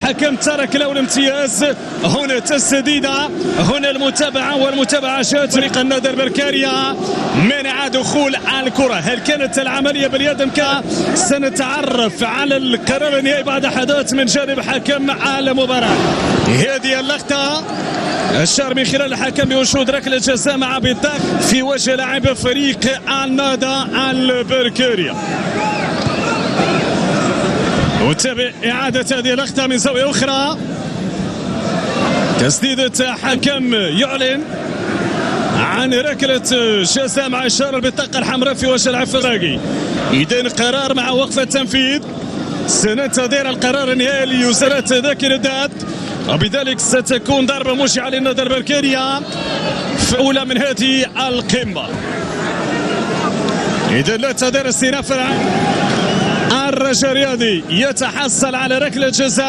الحكم ترك له الامتياز. هنا تسديدة، هنا المتابعة، والمتابعة جاءت فريق النادر بركاريا منع دخول الكرة. هل كانت العملية باليد أم كان؟ سنتعرف على القرار النهائي بعد حدث من جانب حكم المباراة. هذه اللقطة أشار من خلال الحكم بوجود ركلة جزاء مع بيطاق في وجه لاعب فريق النادر البركاريا. وتابع إعادة هذه اللقطة من زاوية أخرى. تسديدة حكم يعلن عن ركلة جزاء مع إشارة البطاقة الحمراء في وجه اللاعب الراقي. إذن قرار مع وقف التنفيذ. سننتظر القرار النهائي لوزارة ذاكرة الذات، وبذلك ستكون ضربة موجعة للنادر البركاريا في أولى من هذه القمة. إذن لا تدار استئناف الرجاء الرياضي يتحصل على ركلة جزاء.